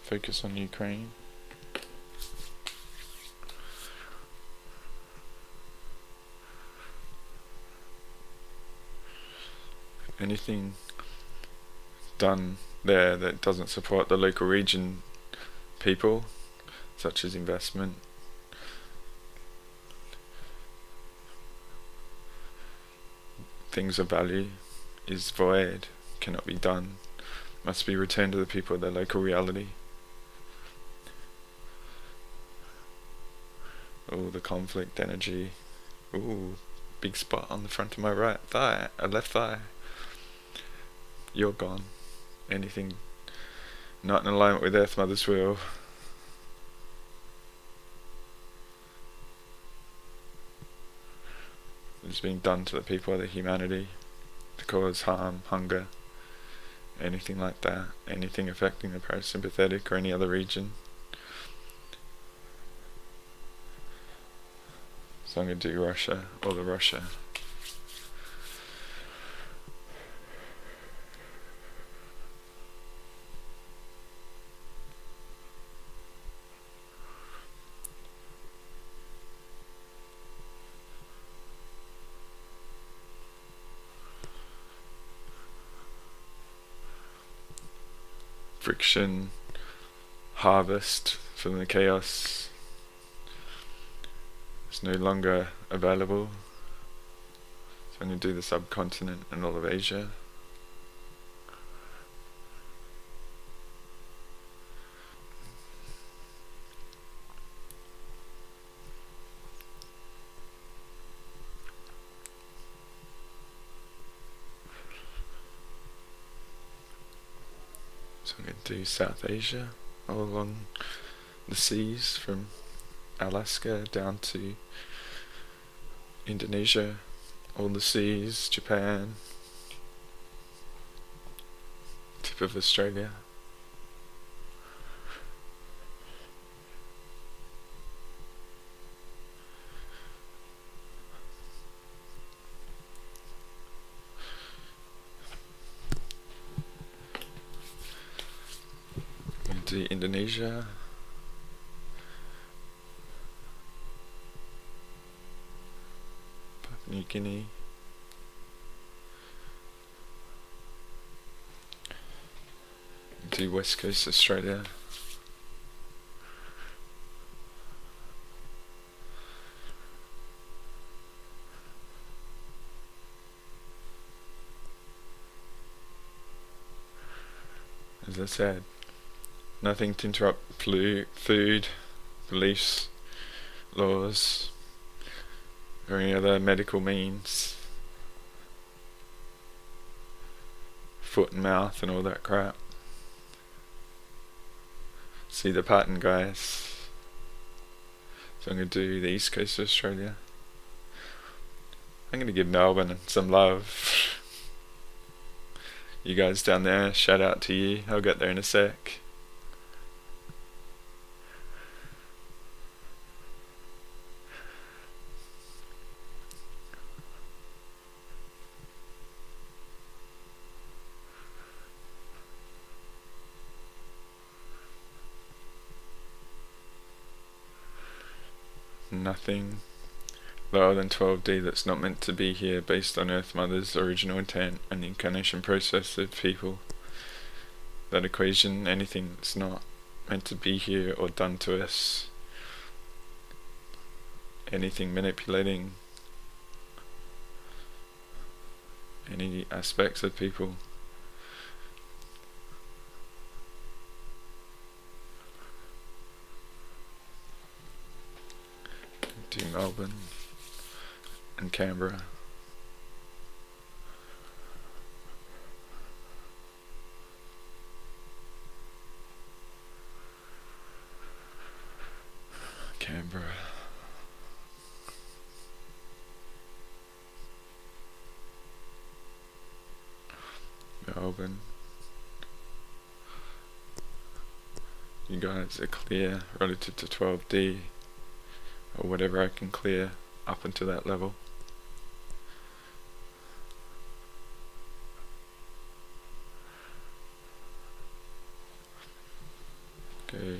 Focus on Ukraine. Anything done there that doesn't support the local region people, such as investment, things of value, is void, cannot be done, must be returned to the people of their local reality. Oh, the conflict energy. Ooh, big spot on the front of my right thigh, left thigh. You're gone. Anything not in alignment with Earth Mother's will. It's being done to the people of the humanity to cause harm, hunger, anything like that. Anything affecting the parasympathetic or any other region. So I'm going to do Russia, all of Russia. Friction, harvest from the chaos is no longer available. So I'm going to do the subcontinent and all of Asia. So I'm going to do South Asia, all along the seas from Alaska down to Indonesia, all the seas, Japan, tip of Australia. To Indonesia, Papua New Guinea, to West Coast Australia, as I said, nothing to interrupt food, beliefs, laws, or any other medical means. Foot and mouth and all that crap. See the pattern, guys. So I'm going to do the East Coast of Australia. I'm going to give Melbourne some love. You guys down there, shout out to you. I'll get there in a sec. Nothing lower than 12D that's not meant to be here based on Earth Mother's original intent and the incarnation process of people. That equation, anything that's not meant to be here or done to us, anything manipulating any aspects of people, to Melbourne and Canberra. Melbourne. You guys are clear relative to 12D, or whatever I can clear up until that level. Okay,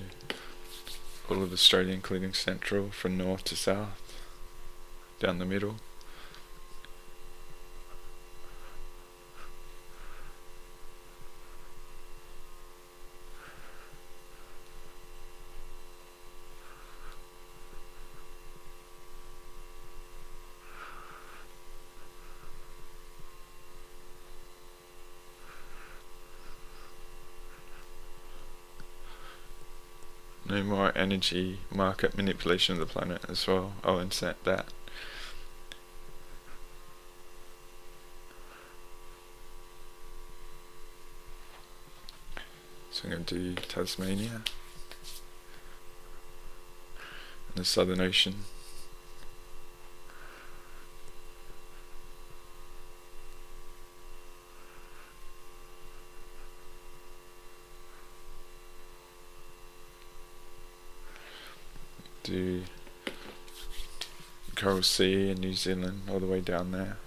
all of Australia including Central, from north to south, down the middle. No more energy market manipulation of the planet as well. I'll insert that. So I'm going to do Tasmania and the Southern Ocean. Do Coral Sea in New Zealand all the way down there.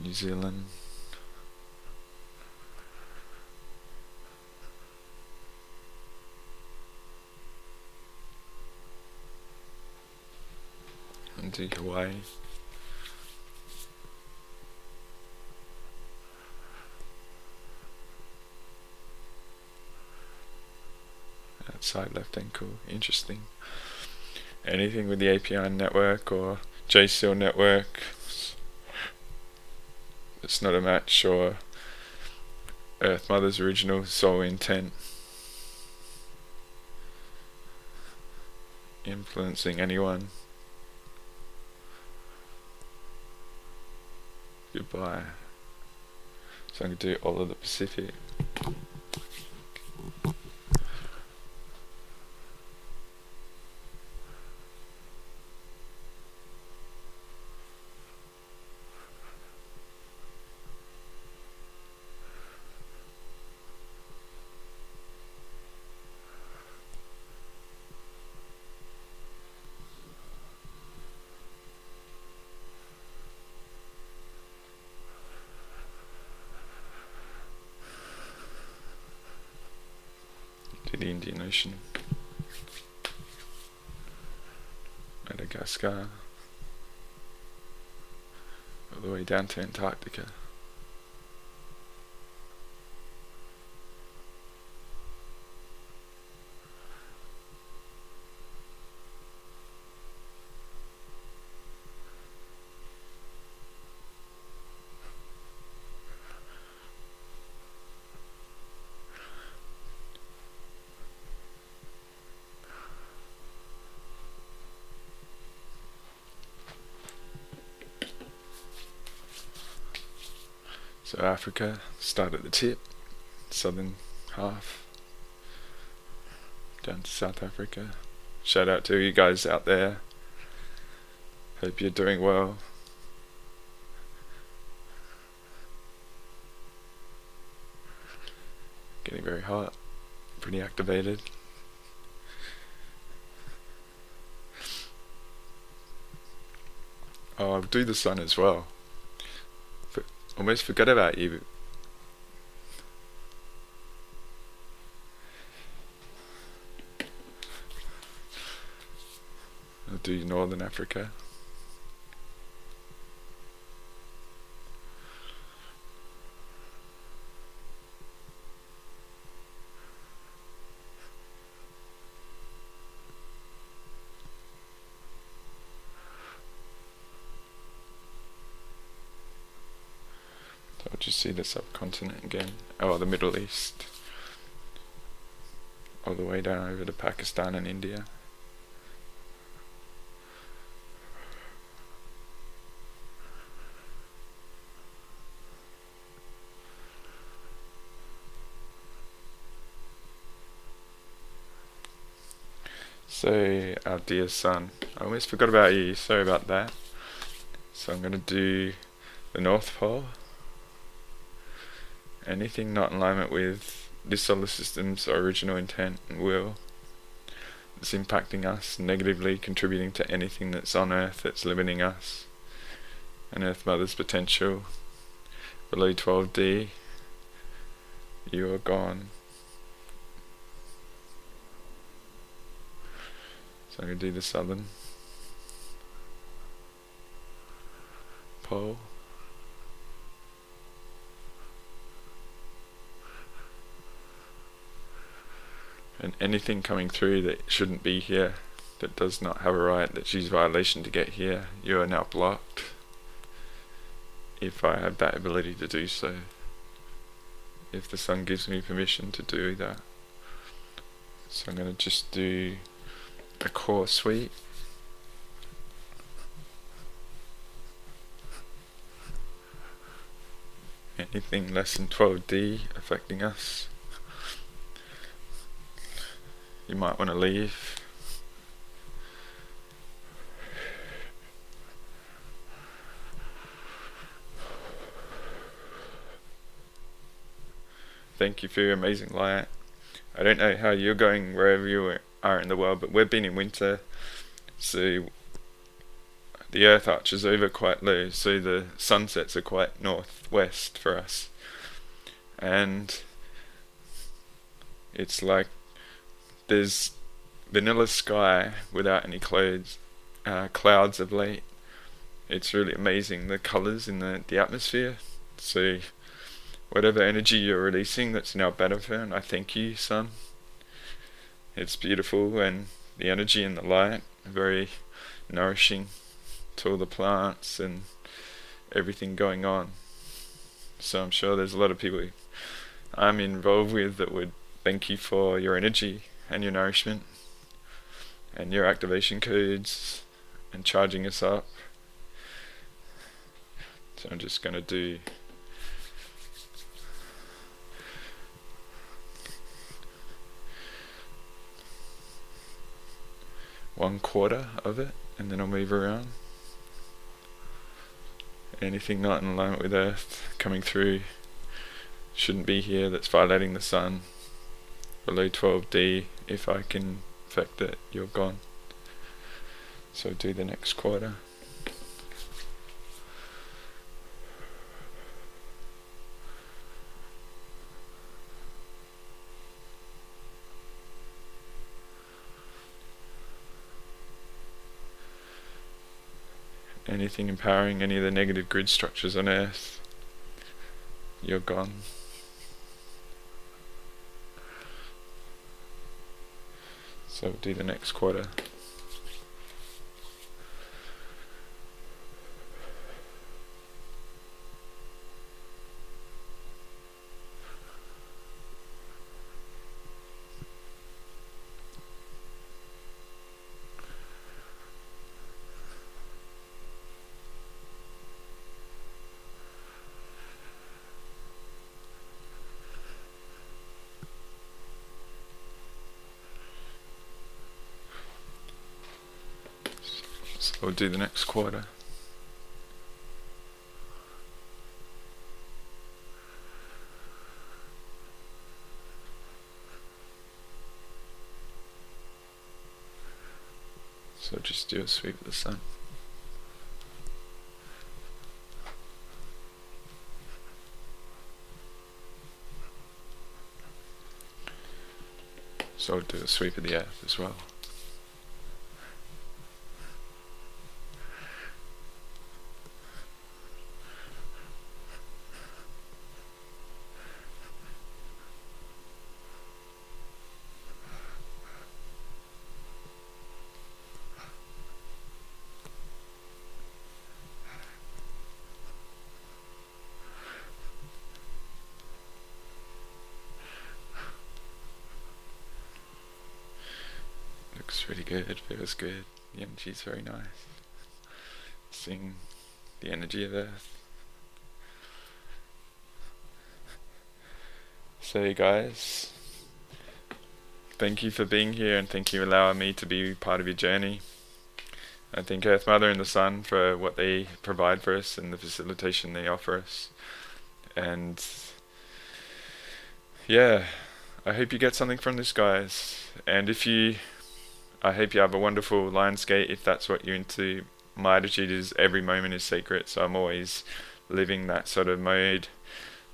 New Zealand. And do Hawaii. Outside left ankle, interesting. Anything with the API network or JSEAL network, it's not a match, or Earth Mother's original soul intent influencing anyone. Goodbye. So I'm going to do all of the Pacific. To the Indian Ocean, Madagascar, all the way down to Antarctica. So Africa, start at the tip, southern half, down to South Africa. Shout out to you guys out there. Hope you're doing well. Getting very hot, pretty activated. Oh, I'll do the sun as well. Almost forgot about you. I'll do Northern Africa. I'll just see the subcontinent again. Oh, the Middle East. All the way down over to Pakistan and India. So, our dear sun. I almost forgot about you. Sorry about that. So I'm going to do the North Pole. Anything not in alignment with this solar system's original intent and will that's impacting us, negatively contributing to anything that's on Earth that's limiting us and Earth Mother's potential. Below 12D, you are gone. So I'm going to do the Southern Pole. And anything coming through that shouldn't be here, that does not have a right, that's used violation to get here, you are now blocked. If I have that ability to do so, if the sun gives me permission to do that. So I'm going to just do a core sweep. Anything less than 12D affecting us, you might want to leave. Thank you for your amazing light. I don't know how you're going wherever you are in the world, but we've been in winter, so the Earth arches over quite low, so the sunsets are quite northwest for us. And it's like there's vanilla sky without any clouds of late. It's really amazing, the colours in the atmosphere. So whatever energy you're releasing that's now beneficial, and I thank you, sun. It's beautiful, and the energy and the light are very nourishing to all the plants and everything going on. So I'm sure there's a lot of people I'm involved with that would thank you for your energy and your nourishment and your activation codes and charging us up. So I'm just going to do one quarter of it, and then I'll move around. Anything not in alignment with Earth coming through shouldn't be here, that's violating the sun. Below 12D, if I can affect it, you're gone. So do the next quarter. Anything empowering any of the negative grid structures on Earth, you're gone. So do the next quarter. So we'll do the next quarter. So just do a sweep of the sun. So I'll do a sweep of the Earth as well. Looks really good, feels good, the energy's very nice. Seeing the energy of Earth. So guys, thank you for being here, and thank you for allowing me to be part of your journey. I thank Earth Mother and the Sun for what they provide for us and the facilitation they offer us. And yeah, I hope you get something from this, guys. And I hope you have a wonderful Lionsgate if that's what you're into. My attitude is every moment is sacred, so I'm always living that sort of mode.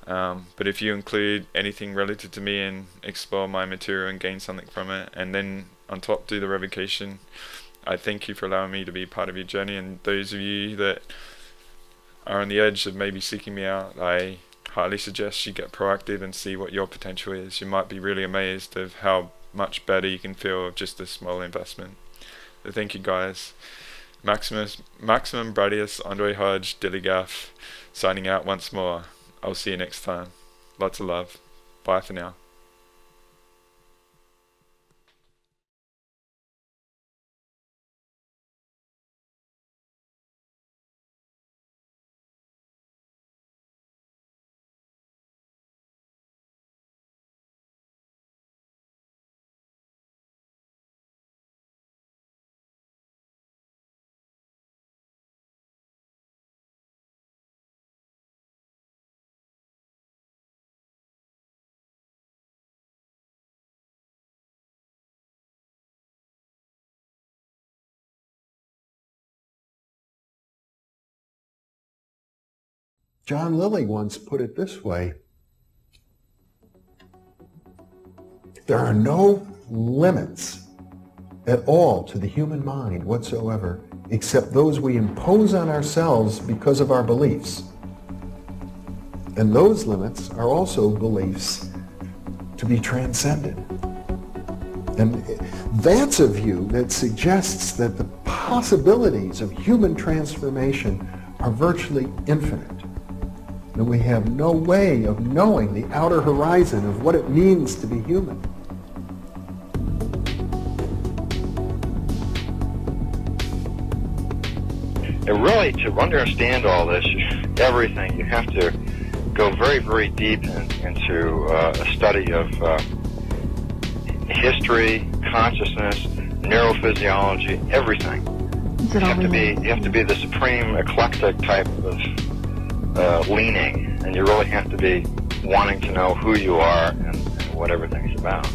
But if you include anything related to me and explore my material and gain something from it, and then on top do the revocation, I thank you for allowing me to be part of your journey. And those of you that are on the edge of maybe seeking me out, I highly suggest you get proactive and see what your potential is. You might be really amazed of how much better you can feel with just a small investment. So thank you, guys. Maximum Bradius, Andre Hodge, Dilly Gaff, signing out once more. I'll see you next time. Lots of love. Bye for now. John Lilly once put it this way: there are no limits at all to the human mind whatsoever, except those we impose on ourselves because of our beliefs. And those limits are also beliefs to be transcended. And that's a view that suggests that the possibilities of human transformation are virtually infinite. And we have no way of knowing the outer horizon of what it means to be human. And really, to understand all this, everything, you have to go very, very deep into a study of history, consciousness, neurophysiology, everything. You have to be the supreme eclectic type of leaning, and you really have to be wanting to know who you are and what everything's about.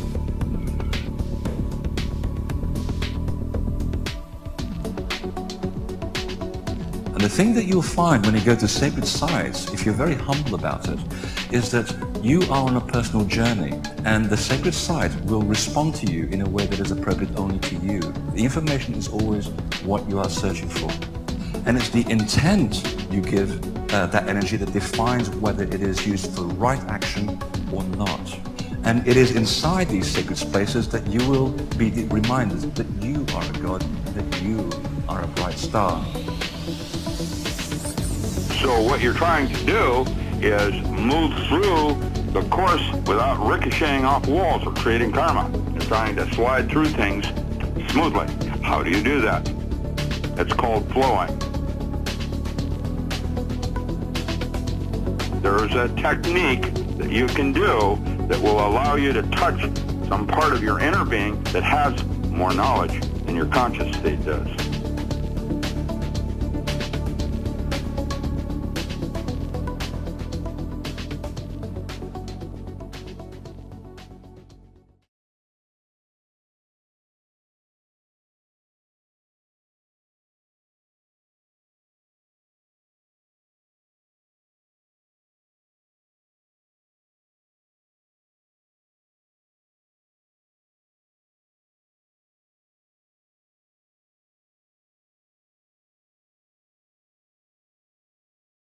And the thing that you'll find when you go to sacred sites, if you're very humble about it, is that you are on a personal journey, and the sacred site will respond to you in a way that is appropriate only to you. The information is always what you are searching for. And it's the intent you give that energy that defines whether it is used for right action or not. And it is inside these sacred spaces that you will be reminded that you are a god, that you are a bright star. So what you're trying to do is move through the course without ricocheting off walls or creating karma. You're trying to slide through things smoothly. How do you do that? It's called flowing. There's a technique that you can do that will allow you to touch some part of your inner being that has more knowledge than your conscious state does.